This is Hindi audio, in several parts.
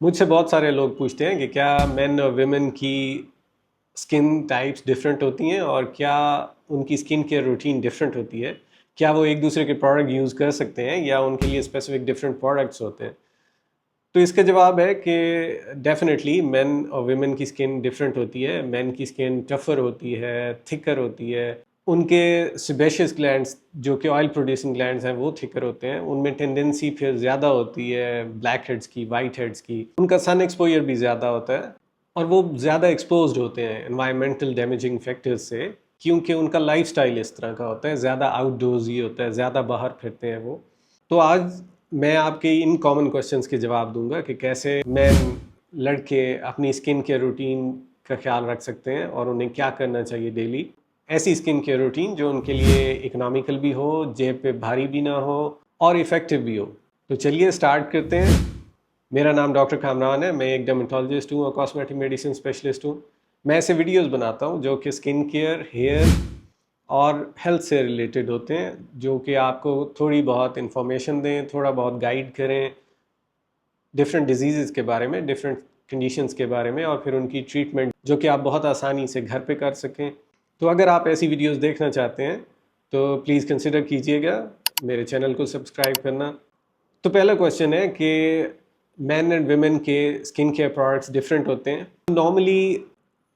मुझसे बहुत सारे लोग पूछते हैं कि क्या मेन और वुमेन की स्किन टाइप्स डिफरेंट होती हैं और क्या उनकी स्किन केयर रूटीन डिफरेंट होती है। क्या वो एक दूसरे के प्रोडक्ट यूज़ कर सकते हैं या उनके लिए स्पेसिफिक डिफरेंट प्रोडक्ट्स होते हैं। तो इसका जवाब है कि डेफिनेटली मेन और वुमेन की स्किन डिफरेंट होती है। मेन की स्किन टफर होती है, थिकर होती है। उनके सेबेशियस ग्लैंड्स जो कि ऑयल प्रोड्यूसिंग ग्लैंड्स हैं वो थिकर होते हैं। उनमें टेंडेंसी फिर ज़्यादा होती है ब्लैक हेड्स की, वाइट हेड्स की। उनका सन एक्सपोजर भी ज़्यादा होता है और वो ज़्यादा एक्सपोज्ड होते हैं एनवायरमेंटल डैमेजिंग फैक्टर्स से, क्योंकि उनका लाइफस्टाइल इस तरह का होता है, ज़्यादा आउटडोर्स ही होता है, ज़्यादा बाहर फिरते हैं वो। तो आज मैं आपके इन कॉमन क्वेश्चंस के जवाब दूंगा कि कैसे मैन लड़के अपनी स्किन केयर रूटीन का ख्याल रख सकते हैं और उन्हें क्या करना चाहिए डेली। ऐसी स्किन केयर रूटीन जो उनके लिए इकोनॉमिकल भी हो, जेब पे भारी भी ना हो और इफ़ेक्टिव भी हो। तो चलिए स्टार्ट करते हैं। मेरा नाम डॉक्टर कामरान है। मैं एक डर्मेटोलॉजिस्ट हूँ और कॉस्मेटिक मेडिसिन स्पेशलिस्ट हूँ। मैं ऐसे वीडियोस बनाता हूँ जो कि स्किन केयर, हेयर और हेल्थ से रिलेटेड होते हैं, जो कि आपको थोड़ी बहुत इन्फॉर्मेशन दें, थोड़ा बहुत गाइड करें डिफरेंट डिजीज़ के बारे में, डिफरेंट कंडीशंस के बारे में और फिर उनकी ट्रीटमेंट जो कि आप बहुत आसानी से घर पे कर सकें। तो अगर आप ऐसी वीडियोस देखना चाहते हैं तो प्लीज़ कंसिडर कीजिएगा मेरे चैनल को सब्सक्राइब करना। तो पहला क्वेश्चन है कि मैन एंड वुमेन के स्किन केयर प्रोडक्ट्स डिफरेंट होते हैं। नॉर्मली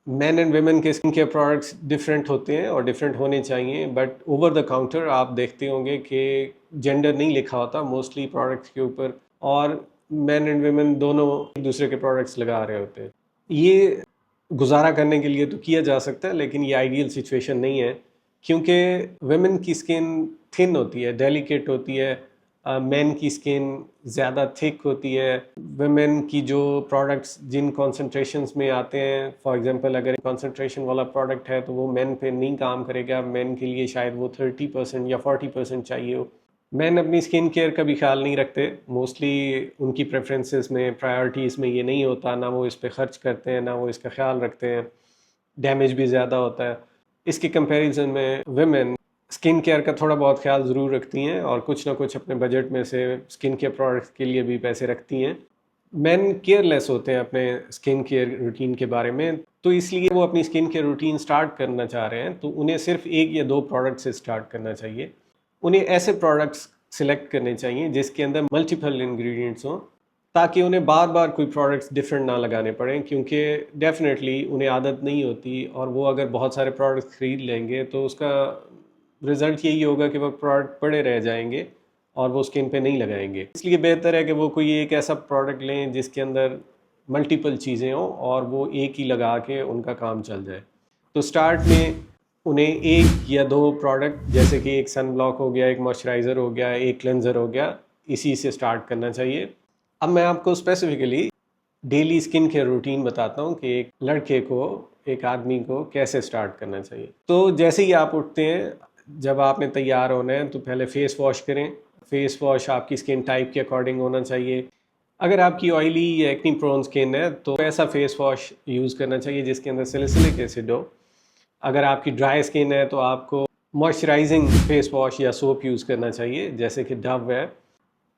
मैन एंड वुमेन के स्किन केयर प्रोडक्ट्स डिफरेंट होते हैं और डिफरेंट होने चाहिए, बट ओवर द काउंटर आप देखते होंगे कि जेंडर नहीं लिखा होता मोस्टली प्रोडक्ट्स के ऊपर और मैन एंड वुमेन दोनों एक दूसरे के प्रोडक्ट्स लगा रहे होते हैं। ये गुजारा करने के लिए तो किया जा सकता है, लेकिन ये आइडियल सिचुएशन नहीं है, क्योंकि वुमेन की स्किन थिन होती है, डेलिकेट होती है। मेन की स्किन ज़्यादा थिक होती है। वुमेन की जो प्रोडक्ट्स जिन कॉन्सेंट्रेशंस में आते हैं, फॉर एग्जांपल अगर कॉन्सेंट्रेशन वाला प्रोडक्ट है तो वो मेन पे नहीं काम करेगा। मेन के लिए शायद वो 30% या 40% चाहिए हो। मेन अपनी स्किन केयर का भी ख्याल नहीं रखते मोस्टली। उनकी प्रेफरेंसेस में, प्रायोरिटीज़ में ये नहीं होता, ना वो इस पर खर्च करते हैं, ना वो इसका ख्याल रखते हैं। डैमेज भी ज़्यादा होता है। इसके कंपैरिजन में वुमेन स्किन केयर का थोड़ा बहुत ख्याल ज़रूर रखती हैं और कुछ ना कुछ अपने बजट में से स्किन केयर प्रोडक्ट्स के लिए भी पैसे रखती हैं। मेन केयरलेस होते हैं अपने स्किन केयर रूटीन के बारे में, तो इसलिए वो अपनी स्किन केयर रूटीन स्टार्ट करना चाह रहे हैं तो उन्हें सिर्फ एक या दो प्रोडक्ट से स्टार्ट करना चाहिए। उन्हें ऐसे प्रोडक्ट्स सिलेक्ट करने चाहिए जिसके अंदर मल्टीपल इंग्रेडिएंट्स हों, ताकि उन्हें बार बार कोई प्रोडक्ट्स डिफरेंट ना लगाने पड़ें, क्योंकि डेफिनेटली उन्हें आदत नहीं होती और वो अगर बहुत सारे प्रोडक्ट्स ख़रीद लेंगे तो उसका रिज़ल्ट यही होगा कि वो प्रोडक्ट पड़े रह जाएंगे और वो स्किन पे नहीं लगाएंगे। इसलिए बेहतर है कि वो कोई एक ऐसा प्रोडक्ट लें जिसके अंदर मल्टीपल चीज़ें हों और वो एक ही लगा के उनका काम चल जाए। तो स्टार्ट में उन्हें एक या दो प्रोडक्ट, जैसे कि एक सन ब्लॉक हो गया, एक मॉइस्चराइज़र हो गया, एक क्लेंजर हो गया, इसी से स्टार्ट करना चाहिए। अब मैं आपको specifically daily skin care routine बताता हूँ कि एक लड़के को, एक आदमी को कैसे स्टार्ट करना चाहिए। तो जैसे ही आप उठते हैं, जब आपने तैयार होना है तो पहले फेस वॉश करें। फेस वॉश आपकी स्किन टाइप के अकॉर्डिंग होना चाहिए। अगर आपकी ऑयली या एक्नी प्रोन स्किन है तो ऐसा फेस वॉश यूज़ करना चाहिए जिसके अंदर सैलिसिलिक एसिड हो। अगर आपकी ड्राई स्किन है तो आपको मॉइस्चराइजिंग फेस वॉश या सोप यूज़ करना चाहिए, जैसे कि डव है।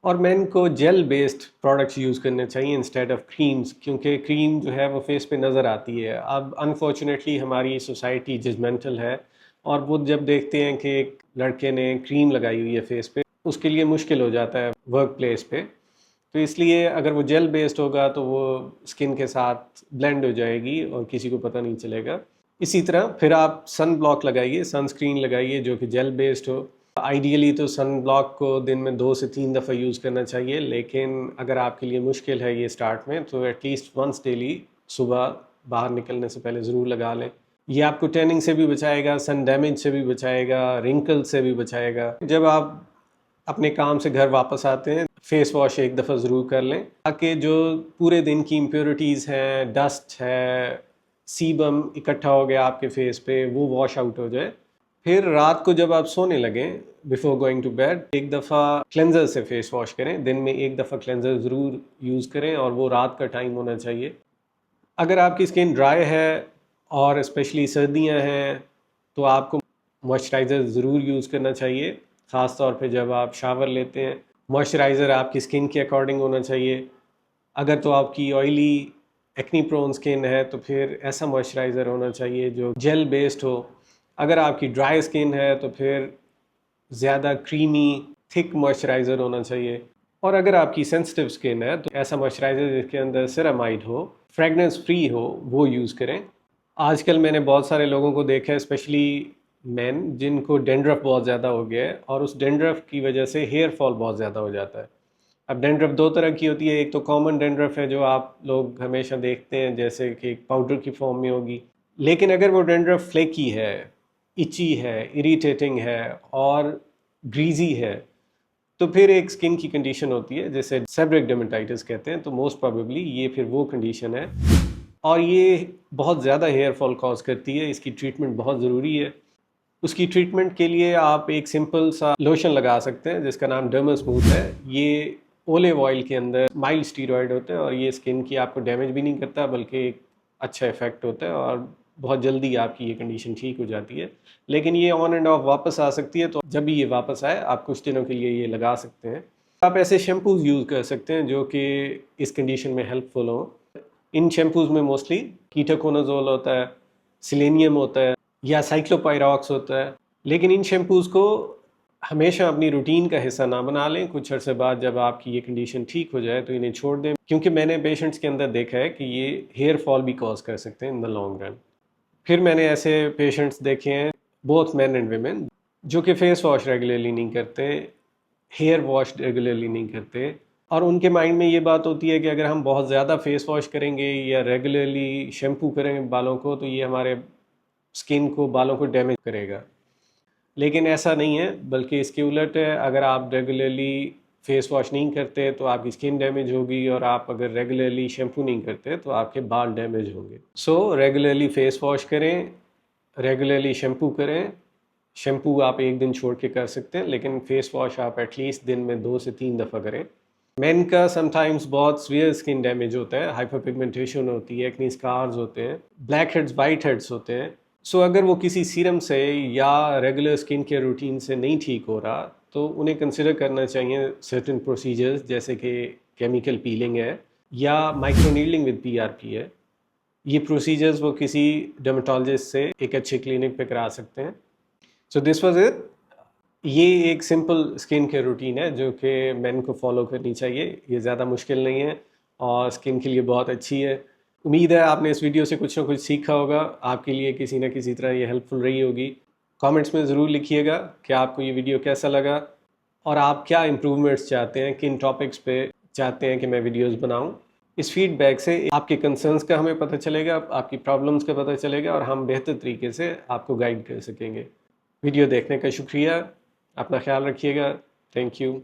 और मेन को जेल बेस्ड प्रोडक्ट्स यूज़ करने चाहिए इंस्टेड ऑफ क्रीम्स, क्योंकि क्रीम जो है वो फेस पे नज़र आती है। अब अनफॉर्चुनेटली हमारी सोसाइटी जजमेंटल है और वो जब देखते हैं कि एक लड़के ने क्रीम लगाई हुई है फेस पे, उसके लिए मुश्किल हो जाता है वर्क प्लेस पे। तो इसलिए अगर वो जेल बेस्ड होगा तो वो स्किन के साथ ब्लेंड हो जाएगी और किसी को पता नहीं चलेगा। इसी तरह फिर आप सन ब्लॉक लगाइए, सनस्क्रीन लगाइए जो कि जेल बेस्ड हो। आइडियली तो सन ब्लॉक को दिन में 2 से 3 दफ़ा यूज़ करना चाहिए, लेकिन अगर आपके लिए मुश्किल है ये स्टार्ट में तो एटलीस्ट वंस डेली सुबह बाहर निकलने से पहले ज़रूर लगा लें। ये आपको टैनिंग से भी बचाएगा, सन डैमेज से भी बचाएगा, रिंकल से भी बचाएगा। जब आप अपने काम से घर वापस आते हैं फेस वॉश एक दफ़ा ज़रूर कर लें, ताकि जो पूरे दिन की इम्प्योरिटीज़ हैं, डस्ट है, सीबम इकट्ठा हो गया आपके फेस पे, वो वॉश आउट हो जाए। फिर रात को जब आप सोने लगें, बिफोर गोइंग टू बेड, एक दफ़ा क्लेंजर से फेस वॉश करें। दिन में एक दफ़ा क्लेंजर ज़रूर यूज़ करें और वो रात का टाइम होना चाहिए। अगर आपकी स्किन ड्राई है और स्पेशली सर्दियां हैं तो आपको मॉइस्चराइज़र ज़रूर यूज़ करना चाहिए, ख़ास तौर पे जब आप शावर लेते हैं। मॉइस्चराइज़र आपकी स्किन के अकॉर्डिंग होना चाहिए। अगर तो आपकी ऑयली एक्नी प्रोन स्किन है तो फिर ऐसा मॉइस्चराइज़र होना चाहिए जो जेल बेस्ड हो। अगर आपकी ड्राई स्किन है तो फिर ज़्यादा क्रीमी थिक मॉइस्चराइज़र होना चाहिए। और अगर आपकी सेंसिटिव स्किन है तो ऐसा मॉइस्चराइज़र जिसके अंदर सेरामाइड हो, फ्रेगनेंस फ्री हो, वो यूज़ करें। आजकल मैंने बहुत सारे लोगों को देखा है, स्पेशली मेन, जिनको डेंड्रफ बहुत ज़्यादा हो गया है और उस डेंड्रफ की वजह से हेयर फॉल बहुत ज़्यादा हो जाता है। अब डेंड्रफ दो तरह की होती है, एक तो कॉमन डेंड्रफ है जो आप लोग हमेशा देखते हैं जैसे कि एक पाउडर की फॉर्म में होगी। लेकिन अगर वो डेंड्रफ फ्लेकी है, इची है, इरिटेटिंग है और ग्रीजी है, तो फिर एक स्किन की कंडीशन होती है जैसे सेबरिक डर्मेटाइटिस कहते हैं। तो मोस्ट प्रोबेबली ये फिर वो कंडीशन है और ये बहुत ज़्यादा हेयर फॉल कॉज करती है। इसकी ट्रीटमेंट बहुत ज़रूरी है। उसकी ट्रीटमेंट के लिए आप एक सिंपल सा लोशन लगा सकते हैं जिसका नाम डर्मास्मूथ है। ये ओलिव ऑयल के अंदर माइल्ड स्टीरॉयड होते हैं और ये स्किन की आपको डैमेज भी नहीं करता बल्कि एक अच्छा इफेक्ट होता है और बहुत जल्दी आपकी ये कंडीशन ठीक हो जाती है। लेकिन ये ऑन एंड ऑफ वापस आ सकती है, तो जब भी ये वापस आए आप कुछ दिनों के लिए ये लगा सकते हैं। आप ऐसे शैम्पूज यूज़ कर सकते हैं जो कि इस कंडीशन में हेल्पफुल हो। इन शैम्पूज में मोस्टली कीटोकोनाजोल होता है, सिलेनियम होता है या साइक्लोपायरॉक्स होता है। लेकिन इन शैम्पूज़ को हमेशा अपनी रूटीन का हिस्सा ना बना लें। कुछ अर्से बाद जब आपकी ये कंडीशन ठीक हो जाए तो इन्हें छोड़ दें, क्योंकि मैंने पेशेंट्स के अंदर देखा है कि ये हेयर फॉल भी कॉज कर सकते हैं इन द लॉन्ग रन। फिर मैंने ऐसे पेशेंट्स देखे हैं, बोथ मैन एंड वेमेन, जो कि फेस वॉश रेगुलरली नहीं करते, हेयर वॉश रेगुलरली नहीं करते और उनके माइंड में ये बात होती है कि अगर हम बहुत ज़्यादा फेस वॉश करेंगे या रेगुलरली शैम्पू करेंगे बालों को तो ये हमारे स्किन को, बालों को डैमेज करेगा। लेकिन ऐसा नहीं है, बल्कि इसके उलट है। अगर आप रेगुलरली फेस वॉश नहीं करते तो आपकी स्किन डैमेज होगी और आप अगर रेगुलरली शैम्पू नहीं करते तो आपके बाल डैमेज होंगे। सो रेगुलरली फेस वॉश करें, रेगुलरली शैम्पू करें। शैम्पू आप एक दिन छोड़ के कर सकते हैं, लेकिन फेस वॉश आप एटलीस्ट दिन में 2 से 3 दफ़ा करें। मेन का समटाइम्स बहुत सीवियर स्किन डैमेज होता है, हाइपर पिगमेंटेशन होती है, एक्नी स्कार्स होते हैं, ब्लैक हेड्स, वाइट हेड्स होते हैं। सो अगर वो किसी सीरम से या रेगुलर स्किन केयर रूटीन से नहीं ठीक हो रहा तो उन्हें कंसिडर करना चाहिए सर्टेन प्रोसीजर्स, जैसे कि केमिकल पीलिंग है या माइक्रोनीडलिंग विद पीआरपी है। ये प्रोसीजर्स वो किसी डर्मेटोलॉजिस्ट से एक अच्छे क्लिनिक पे करा सकते हैं। So this was it. ये एक सिंपल स्किन केयर रूटीन है जो कि मैन को फॉलो करनी चाहिए। ये ज़्यादा मुश्किल नहीं है और स्किन के लिए बहुत अच्छी है। उम्मीद है आपने इस वीडियो से कुछ ना कुछ सीखा होगा, आपके लिए किसी न किसी तरह ये हेल्पफुल रही होगी। कमेंट्स में ज़रूर लिखिएगा कि आपको ये वीडियो कैसा लगा और आप क्या इम्प्रूवमेंट्स चाहते हैं, किन टॉपिक्स पे चाहते हैं कि मैं वीडियोस बनाऊं। इस फीडबैक से आपके कंसर्न्स का हमें पता चलेगा, आपकी प्रॉब्लम्स का पता चलेगा और हम बेहतर तरीके से आपको गाइड कर सकेंगे। वीडियो देखने का शुक्रिया, अपना ख्याल रखिएगा। Thank you.